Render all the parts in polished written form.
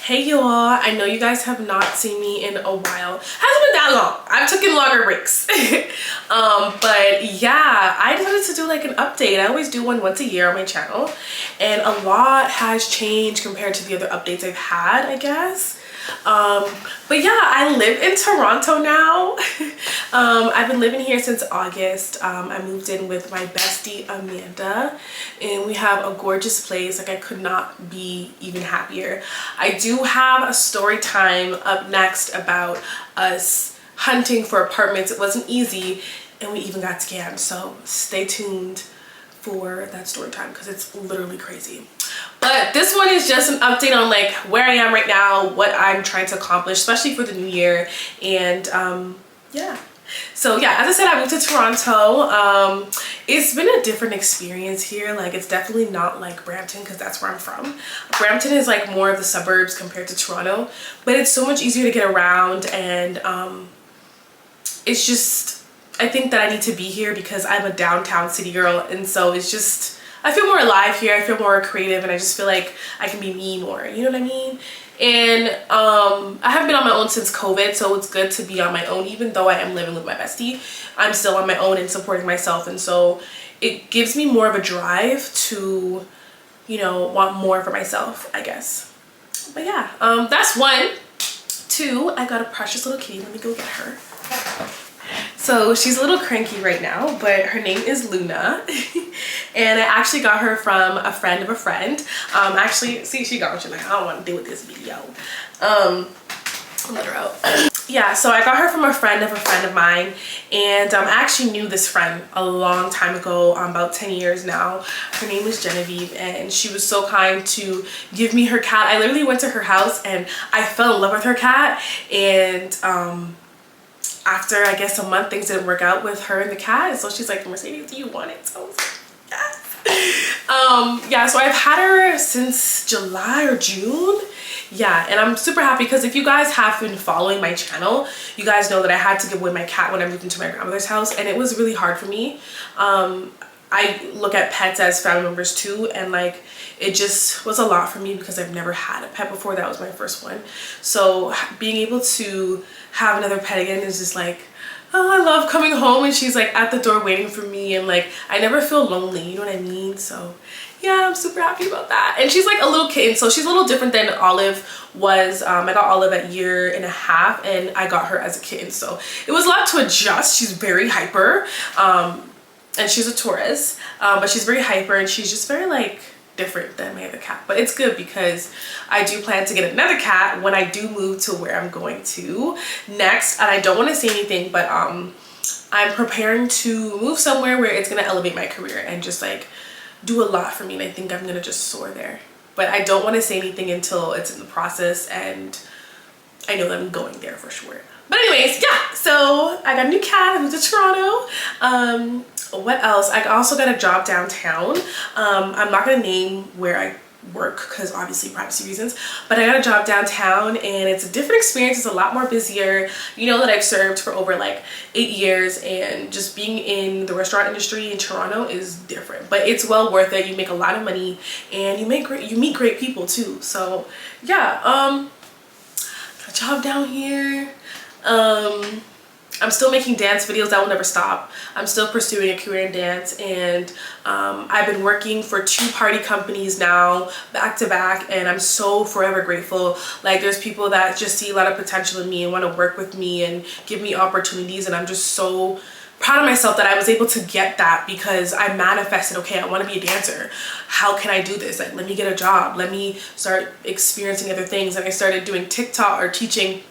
Hey y'all, I know you guys have not seen me in a while. Hasn't been that long. I've taken longer breaks. But yeah, I decided to do like an update. I always do one once a year on my channel, and a lot has changed compared to the other updates I've had, I guess. But yeah, I live in Toronto now. I've been living here since August. I moved in with my bestie Amanda, and we have a gorgeous place. Like, I could not be even happier. I do have a story time up next about us hunting for apartments. It wasn't easy, and we even got scammed, so stay tuned for that story time because it's literally crazy. But this one is just an update on like where I am right now, what I'm trying to accomplish, especially for the new year. And yeah, so yeah, as I said, I moved to Toronto. It's been a different experience here. Like, it's definitely not like Brampton, because that's where I'm from. Brampton is like more of the suburbs compared to Toronto, but it's so much easier to get around. And it's just, I think that I need to be here because I'm a downtown city girl, and so it's just, I feel more alive here. I feel more creative, and I just feel like I can be me more, you know what I mean? And I haven't been on my own since COVID, so it's good to be on my own. Even though I am living with my bestie, I'm still on my own and supporting myself, and so it gives me more of a drive to, you know, want more for myself, I guess. But yeah, that's one. Two, I got a precious little kitty. Let me go get her. So she's a little cranky right now, but her name is Luna. And I actually got her from a friend of a friend. Actually, see, she got, she's like, I don't want to deal with this video. Let her out. Yeah, so I got her from a friend of mine. And I actually knew this friend a long time ago, about 10 years now. Her name is Genevieve, and she was so kind to give me her cat. I literally went to her house and I fell in love with her cat. And after, I guess, a month, things didn't work out with her and the cat. So she's like, Mercedes, do you want it? So I was like, yes. Yeah, so I've had her since July or June. Yeah, and I'm super happy because if you guys have been following my channel, you guys know that I had to give away my cat when I moved into my grandmother's house, and it was really hard for me. I look at pets as family members too, and like, it just was a lot for me because I've never had a pet before. That was my first one. So being able to have another pet again is just like, oh, I love coming home and she's like at the door waiting for me, and like, I never feel lonely, you know what I mean? So yeah, I'm super happy about that. And she's like a little kitten, so she's a little different than Olive was. I got Olive at 1.5 years, and I got her as a kitten, so it was a lot to adjust. She's very hyper, and she's a Taurus, but she's very hyper, and she's just very like different than my other cat. But it's good because I do plan to get another cat when I do move to where I'm going to next. And I don't want to say anything, but I'm preparing to move somewhere where it's gonna elevate my career and just like do a lot for me, and I think I'm gonna just soar there. But I don't want to say anything until it's in the process and I know that I'm going there for sure. But anyways, yeah, so I got a new cat. I moved to Toronto. What else? I also got a job downtown. I'm not gonna name where I work because obviously privacy reasons, but I got a job downtown, and it's a different experience. It's a lot more busier. You know that I've served for over like 8 years, and just being in the restaurant industry in Toronto is different, but it's well worth it. You make a lot of money, and you meet great people too. So yeah, got a job down here. I'm still making dance videos. That will never stop. I'm still pursuing a career in dance, and I've been working for 2 party companies now back to back, and I'm so forever grateful. Like, there's people that just see a lot of potential in me and want to work with me and give me opportunities, and I'm just so proud of myself that I was able to get that because I manifested, okay, I want to be a dancer. How can I do this? Like, let me get a job. Let me start experiencing other things. And I started doing TikTok or teaching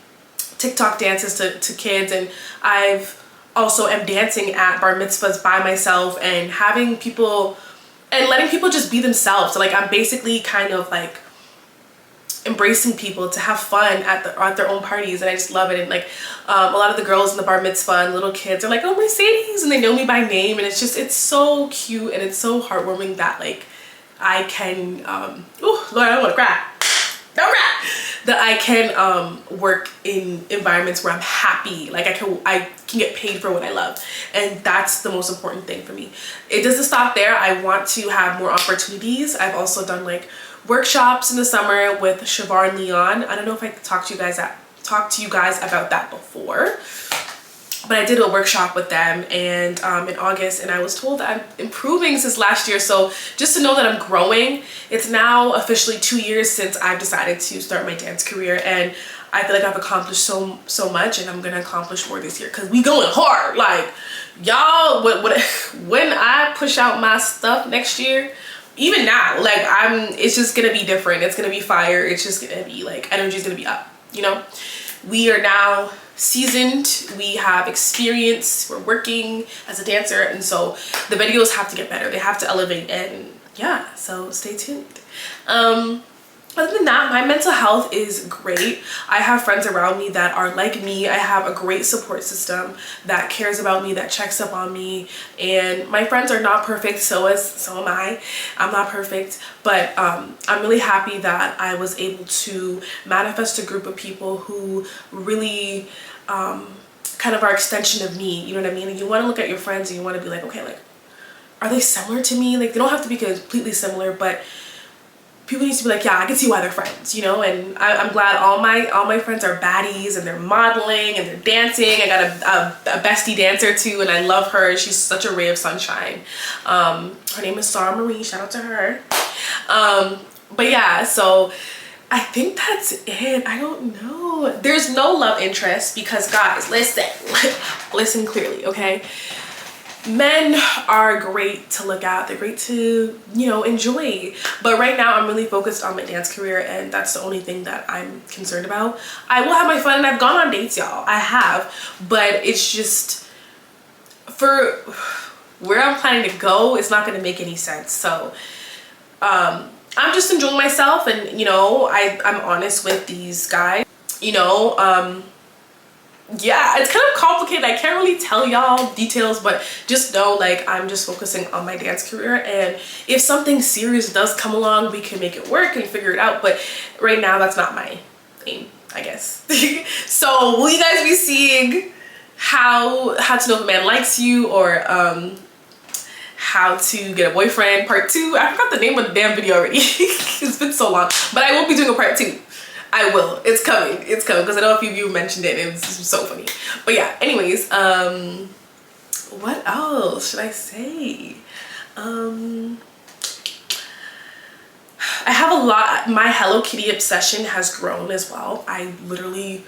TikTok dances to kids, and I've also am dancing at bar mitzvahs by myself and having people and letting people just be themselves. So like, I'm basically kind of like embracing people to have fun at their own parties, and I just love it. And like, a lot of the girls in the bar mitzvah and little kids are like, oh, Mercedes, and they know me by name, and it's just, it's so cute and it's so heartwarming that like I can oh Lord, I don't want to cry. Don't cry. That I can work in environments where I'm happy. Like, I can get paid for what I love, and that's the most important thing for me. It doesn't stop there. I want to have more opportunities. I've also done like workshops in the summer with Shavar and Leon. I don't know if I talked to you guys about that before, but I did a workshop with them and in August, and I was told that I'm improving since last year. So just to know that I'm growing. It's now officially 2 years since I've decided to start my dance career, and I feel like I've accomplished so much, and I'm gonna accomplish more this year because we going hard. Like, y'all, when I push out my stuff next year, even now, like, it's just gonna be different. It's gonna be fire. It's just gonna be like, energy's gonna be up, you know? We are now seasoned, we have experience, we're working as a dancer, and so the videos have to get better. They have to elevate, and yeah, so stay tuned. Other than that, my mental health is great. I have friends around me that are like me. I have a great support system that cares about me, that checks up on me. And my friends are not perfect, so am I. I'm not perfect, but I'm really happy that I was able to manifest a group of people who really kind of are extension of me. You know what I mean? And you want to look at your friends and you want to be like, okay, like, are they similar to me? Like, they don't have to be completely similar, but people need to be like, yeah, I can see why they're friends, you know? And I'm glad all my friends are baddies, and they're modeling and they're dancing. I got a bestie dancer too, and I love her. She's such a ray of sunshine. Her name is Sarah Marie. Shout out to her. But yeah, so I think that's it. I don't know. There's no love interest because, guys, listen clearly, okay? Men are great to look at. They're great to, you know, enjoy. But right now I'm really focused on my dance career, and that's the only thing that I'm concerned about. I will have my fun, and I've gone on dates, y'all. I have. But it's just, for where I'm planning to go, it's not going to make any sense. So I'm just enjoying myself, and, you know, I'm honest with these guys. You know, yeah, it's kind of complicated. I can't really tell y'all details, but just know, like, I'm just focusing on my dance career, and if something serious does come along, we can make it work and figure it out. But right now, that's not my aim, I guess. So will you guys be seeing how to know if a man likes you, or how to get a boyfriend part 2? I forgot the name of the damn video already. It's been so long, but I will be doing a part 2. I will. It's coming. It's coming, because I know a few of you mentioned it. It was so funny. But yeah, anyways, what else should I say? I have a lot. My Hello Kitty obsession has grown as well. I literally,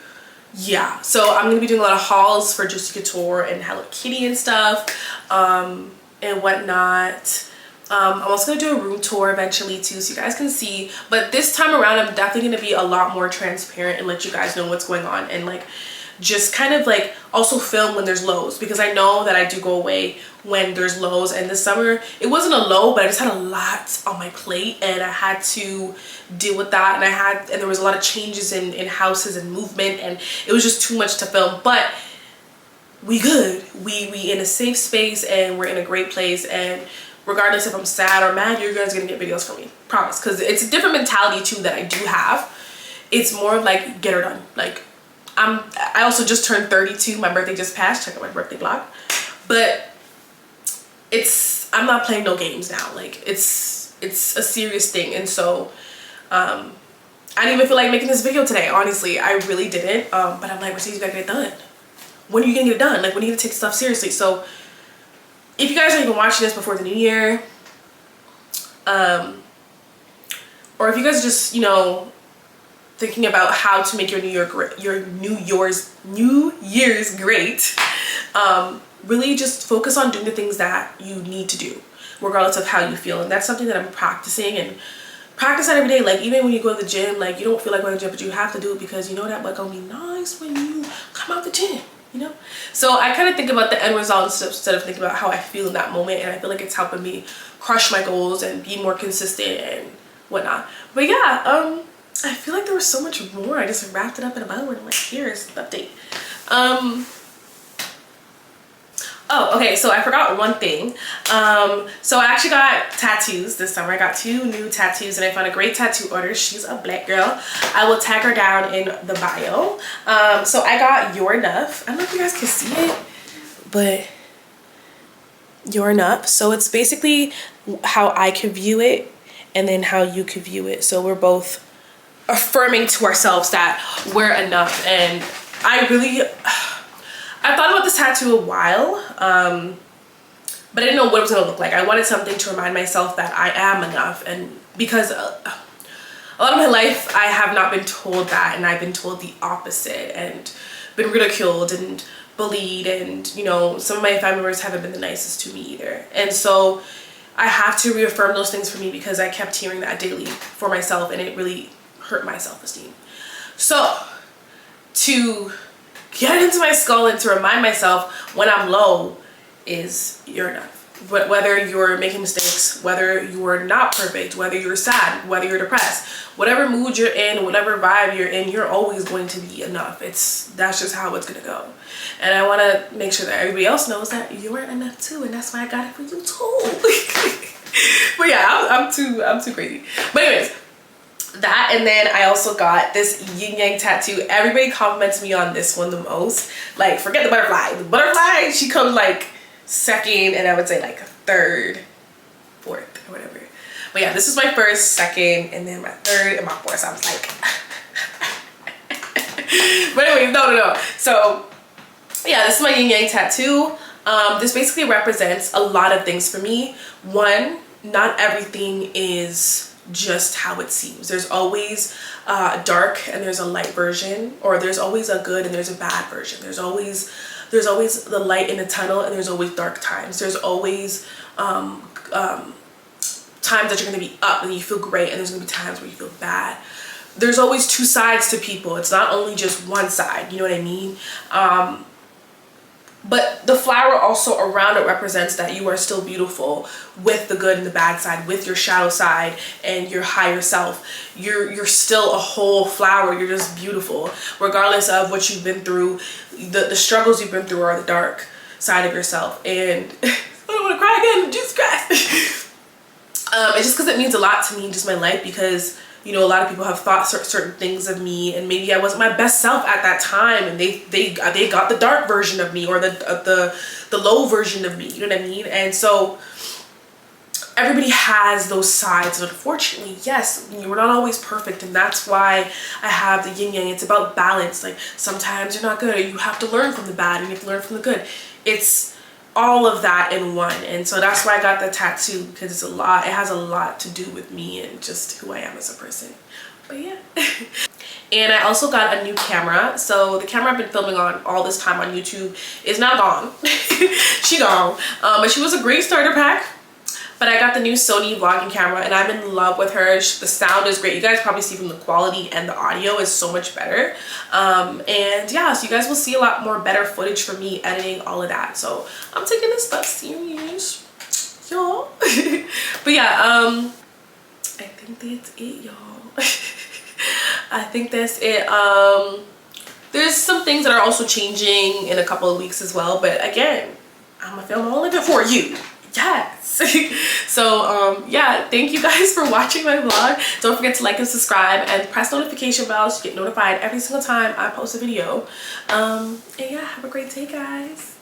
yeah. So I'm going to be doing a lot of hauls for Juicy Couture and Hello Kitty and stuff, and whatnot. I'm also going to do a room tour eventually too, so you guys can see. But this time around, I'm definitely going to be a lot more transparent and let you guys know what's going on, and like just kind of like also film when there's lows, because I know that I do go away when there's lows. And this summer it wasn't a low, but I just had a lot on my plate, and I had to deal with that, and there was a lot of changes in houses and movement, and it was just too much to film. But we good. We in a safe space, and we're in a great place, and regardless if I'm sad or mad, you guys are gonna get videos from me, promise. Because it's a different mentality too that I do have. It's more of like, get her done. Like, I also just turned 32. My birthday just passed. Check out my birthday vlog. But I'm not playing no games now. Like, it's a serious thing. And so I didn't even feel like making this video today, honestly. I really didn't. But I'm like, Mercedes, you gotta get it done. When are you gonna get it done? Like, when are you gonna take stuff seriously? So if you guys are even watching this before the new year, or if you guys are just, you know, thinking about how to make your New Year's great, really just focus on doing the things that you need to do, regardless of how you feel. And that's something that I'm practicing, and practice that every day. Like, even when you go to the gym, like, you don't feel like going to the gym, but you have to do it because you know that butt gonna be nice when you come out the gym. You know, so I kind of think about the end result instead of thinking about how I feel in that moment, and I feel like it's helping me crush my goals and be more consistent and whatnot. But yeah, I feel like there was so much more. I just wrapped it up in a bow, and I'm like, here's the update. Oh, okay, so I forgot one thing. So I actually got tattoos this summer. I got 2 new tattoos, and I found a great tattoo artist. She's a black girl. I will tag her down in the bio. So I got Your Enough. I don't know if you guys can see it, but Your Enough. So it's basically how I can view it, and then how you could view it. So we're both affirming to ourselves that we're enough. And I thought about this tattoo a while, but I didn't know what it was gonna look like. I wanted something to remind myself that I am enough, and because a lot of my life I have not been told that, and I've been told the opposite and been ridiculed and bullied, and you know, some of my family members haven't been the nicest to me either. And so I have to reaffirm those things for me, because I kept hearing that daily for myself, and it really hurt my self-esteem. So to get into my skull and to remind myself when I'm low is you're enough. But whether you're making mistakes, whether you're not perfect, whether you're sad, whether you're depressed, whatever mood you're in, whatever vibe you're in, you're always going to be enough. That's just how it's gonna go. And I want to make sure that everybody else knows that you are enough too, and that's why I got it for you too. But yeah, I'm too crazy. But anyways, that, and then I also got this yin yang tattoo. Everybody compliments me on this one the most. Like, forget the butterfly. The butterfly, she comes like second, and I would say like third, fourth, or whatever. But yeah, this is my first, second, and then my third, and my fourth. So I was like, but anyways, no. So yeah, this is my yin yang tattoo. This basically represents a lot of things for me. One, not everything is just how it seems. There's always dark and there's a light version, or there's always a good and there's a bad version. There's always the light in the tunnel, and there's always dark times. There's always times that you're going to be up and you feel great, and there's going to be times where you feel bad. There's always two sides to people. It's not only just one side, you know what I mean? But the flower also around it represents that you are still beautiful, with the good and the bad side, with your shadow side and your higher self. You're still a whole flower. You're just beautiful, regardless of what you've been through, the struggles you've been through, or the dark side of yourself. And I don't want to cry again, Jesus Christ. It's just because it means a lot to me in just my life, because you know, a lot of people have thought certain things of me, and maybe I wasn't my best self at that time, and they got the dark version of me, or the low version of me, you know what I mean? And so everybody has those sides, and unfortunately, yes, we're not always perfect, and that's why I have the yin yang. It's about balance. Like, sometimes you're not good, you have to learn from the bad, and you have to learn from the good. It's all of that in one. And so that's why I got the tattoo, because it's a lot. It has a lot to do with me and just who I am as a person. But yeah. And I also got a new camera. So the camera I've been filming on all this time on YouTube is now gone. She gone. But she was a great starter pack. But I got the new Sony vlogging camera, and I'm in love with her. The sound is great. You guys probably see from the quality, and the audio is so much better. And yeah, so you guys will see a lot more better footage from me editing all of that. So I'm taking this stuff serious, y'all. But yeah, I think that's it, y'all. I think that's it. There's some things that are also changing in a couple of weeks as well. But again, I'm gonna film all of it for you. Yes. So yeah, thank you guys for watching my vlog. Don't forget to like and subscribe, and press notification bells to get notified every single time I post a video. And yeah, have a great day, guys.